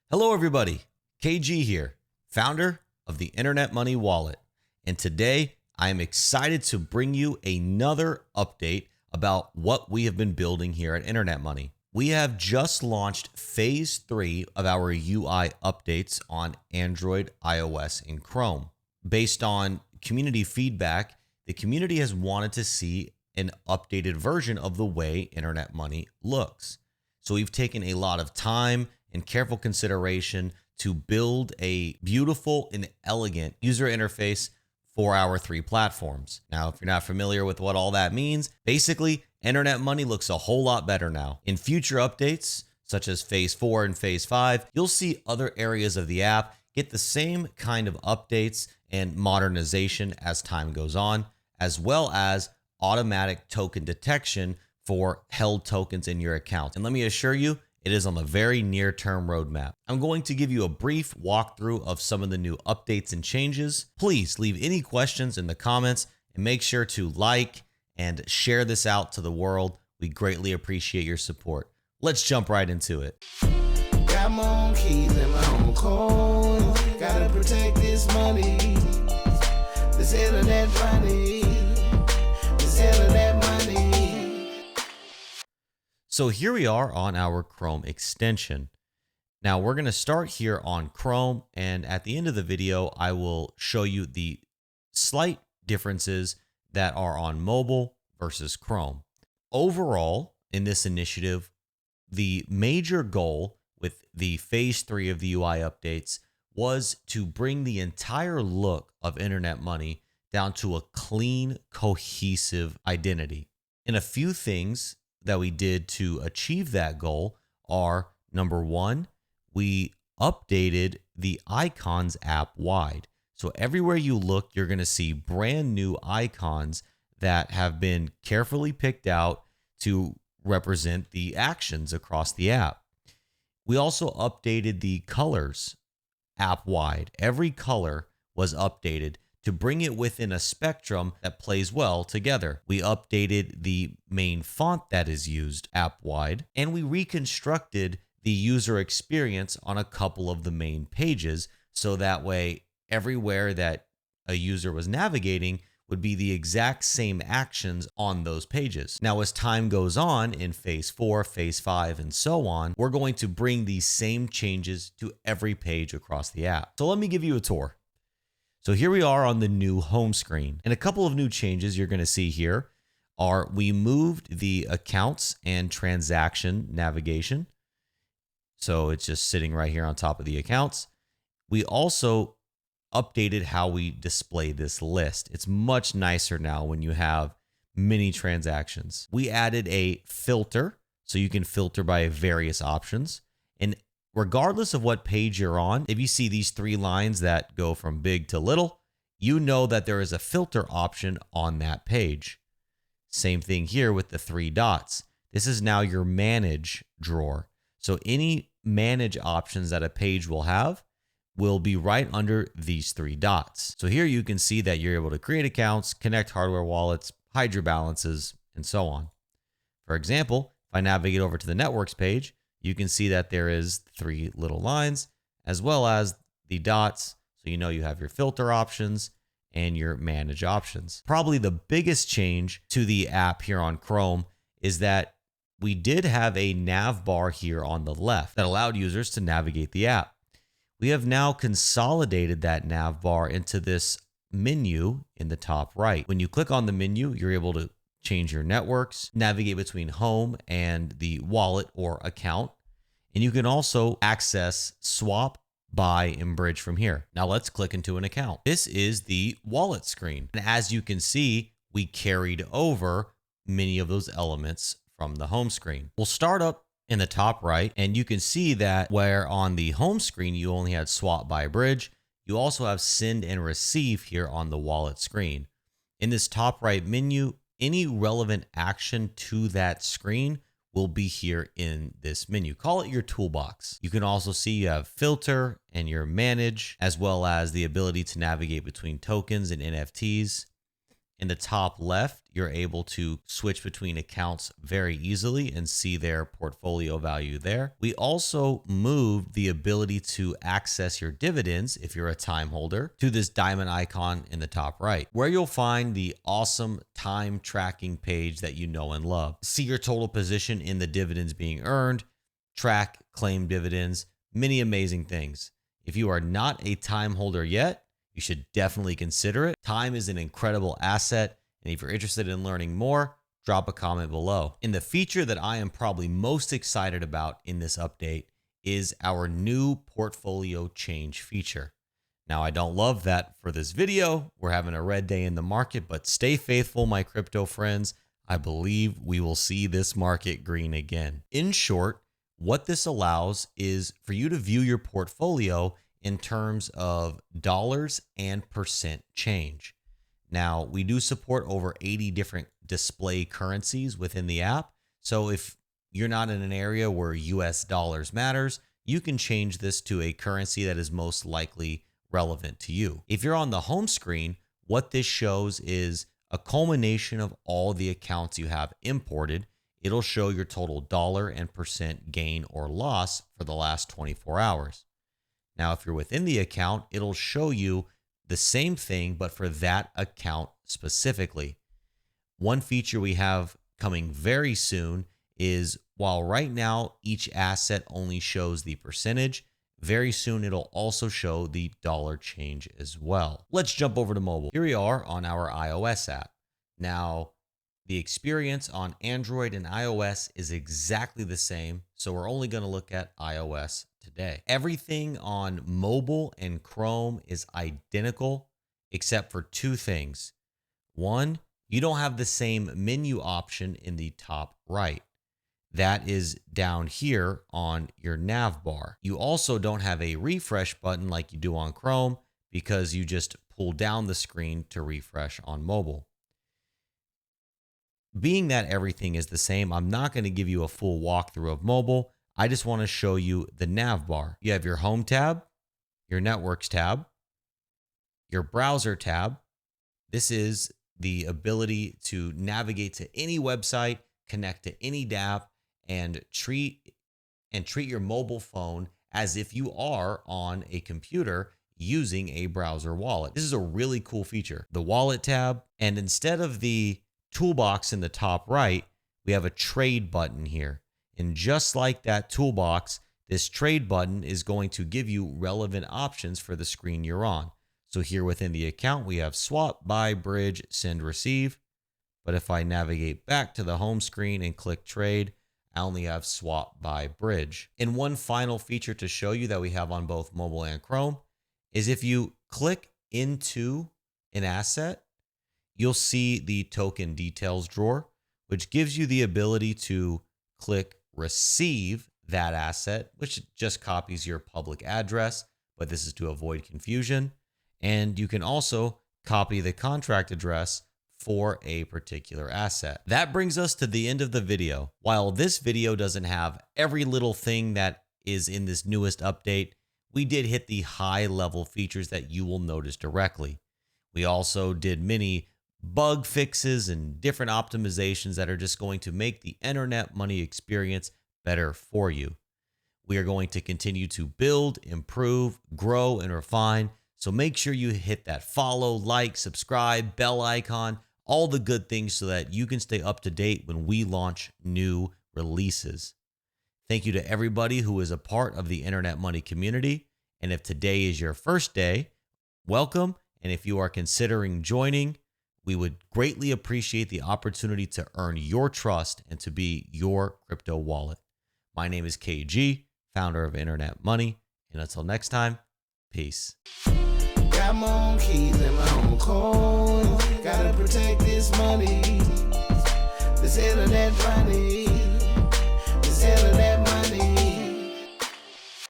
Hello everybody, KG here, founder of the Internet Money Wallet. And today I am excited to bring you another update about what we have been building here at Internet Money. We have just launched phase 3 of our UI updates on Android, iOS, and Chrome. Based on community feedback, the community has wanted to see an updated version of the way Internet Money looks. So we've taken a lot of time and careful consideration to build a beautiful and elegant user interface for our 3 platforms. Now, if you're not familiar with what all that means, basically, Internet Money looks a whole lot better now. In future updates, such as phase 4 and phase 5, you'll see other areas of the app get the same kind of updates and modernization as time goes on, as well as automatic token detection for held tokens in your account. And let me assure you, it is on the very near-term roadmap. I'm going to give you a brief walkthrough of some of the new updates and changes. Please leave any questions in the comments and make sure to like and share this out to the world. We greatly appreciate your support. Let's jump right into it. Got my own keys and my own coins. Gotta protect this money. This internet money. This internet money. So here we are on our Chrome extension. Now we're going to start here on Chrome, and at the end of the video, I will show you the slight differences that are on mobile versus Chrome. Overall, in this initiative, the major goal with the phase 3 of the UI updates was to bring the entire look of Internet Money down to a clean, cohesive identity. And a few things that we did to achieve that goal are, number 1, we updated the icons app wide. So everywhere you look, you're going to see brand new icons that have been carefully picked out to represent the actions across the app. We also updated the colors app wide. Every color was updated to bring it within a spectrum that plays well together. We updated the main font that is used app-wide, and we reconstructed the user experience on a couple of the main pages, so that way everywhere that a user was navigating would be the exact same actions on those pages. Now, as time goes on in phase 4, phase 5, and so on, we're going to bring these same changes to every page across the app. So let me give you a tour. So here we are on the new home screen, and a couple of new changes you're going to see here are we moved the accounts and transaction navigation. So it's just sitting right here on top of the accounts. We also updated how we display this list. It's much nicer now when you have many transactions. We added a filter, so you can filter by various options. And regardless of what page you're on, if you see these 3 lines that go from big to little, you know that there is a filter option on that page. Same thing here with the 3 dots. This is now your manage drawer. So any manage options that a page will have will be right under these 3 dots. So here you can see that you're able to create accounts, connect hardware wallets, hide your balances, and so on. For example, if I navigate over to the networks page, you can see that there is 3 little lines as well as the dots. So you know you have your filter options and your manage options. Probably the biggest change to the app here on Chrome is that we did have a nav bar here on the left that allowed users to navigate the app. We have now consolidated that nav bar into this menu in the top right. When you click on the menu, you're able to change your networks, navigate between home and the wallet or account. And you can also access swap, buy, and bridge from here. Now let's click into an account. This is the wallet screen. And as you can see, we carried over many of those elements from the home screen. We'll start up in the top right, and you can see that where on the home screen, you only had swap, buy, bridge, you also have send and receive here on the wallet screen. In this top right menu, any relevant action to that screen will be here in this menu. Call it your toolbox. You can also see you have filter and your manage, as well as the ability to navigate between tokens and NFTs. In the top left, you're able to switch between accounts very easily and see their portfolio value there. We also moved the ability to access your dividends, if you're a time holder, to this diamond icon in the top right, where you'll find the awesome time tracking page that you know and love. See your total position in the dividends being earned, track, claim dividends, many amazing things. If you are not a time holder yet, you should definitely consider it. Time is an incredible asset, and if you're interested in learning more, drop a comment below. And the feature that I am probably most excited about in this update is our new portfolio change feature. Now, I don't love that for this video. We're having a red day in the market, but stay faithful, my crypto friends. I believe we will see this market green again. In short, what this allows is for you to view your portfolio in terms of dollars and percent change. Now, we do support over 80 different display currencies within the app. So if you're not in an area where US dollars matters, you can change this to a currency that is most likely relevant to you. If you're on the home screen, what this shows is a culmination of all the accounts you have imported. It'll show your total dollar and percent gain or loss for the last 24 hours. Now, if you're within the account, it'll show you the same thing, but for that account specifically. One feature we have coming very soon is, while right now each asset only shows the percentage, very soon it'll also show the dollar change as well. Let's jump over to mobile. Here we are on our iOS app. Now, the experience on Android and iOS is exactly the same, so we're only going to look at iOS today. Everything on mobile and Chrome is identical except for two things. One, you don't have the same menu option in the top right. That is down here on your nav bar. You also don't have a refresh button like you do on Chrome because you just pull down the screen to refresh on mobile. Being that everything is the same, I'm not going to give you a full walkthrough of mobile. I just want to show you the nav bar. You have your home tab, your networks tab, your browser tab. This is the ability to navigate to any website, connect to any dApp, and treat your mobile phone as if you are on a computer using a browser wallet. This is a really cool feature. The wallet tab, and instead of the toolbox in the top right, we have a trade button here. And just like that toolbox, this trade button is going to give you relevant options for the screen you're on. So here within the account, we have swap, buy, bridge, send, receive. But if I navigate back to the home screen and click trade, I only have swap, buy, bridge. And one final feature to show you that we have on both mobile and Chrome is if you click into an asset, you'll see the token details drawer, which gives you the ability to click receive that asset, which just copies your public address, but this is to avoid confusion. And you can also copy the contract address for a particular asset. That brings us to the end of the video. While this video doesn't have every little thing that is in this newest update, we did hit the high level features that you will notice directly. We also did many bug fixes and different optimizations that are just going to make the internet money experience better for you. We are going to continue to build, improve, grow, and refine. So make sure you hit that follow, like, subscribe, bell icon, all the good things so that you can stay up to date when we launch new releases. Thank you to everybody who is a part of the internet money community. And if today is your first day, welcome. And if you are considering joining, we would greatly appreciate the opportunity to earn your trust and to be your crypto wallet. My name is KG, founder of Internet Money. And until next time, peace. Got my own keys and my own coins. Gotta protect this money. This internet money.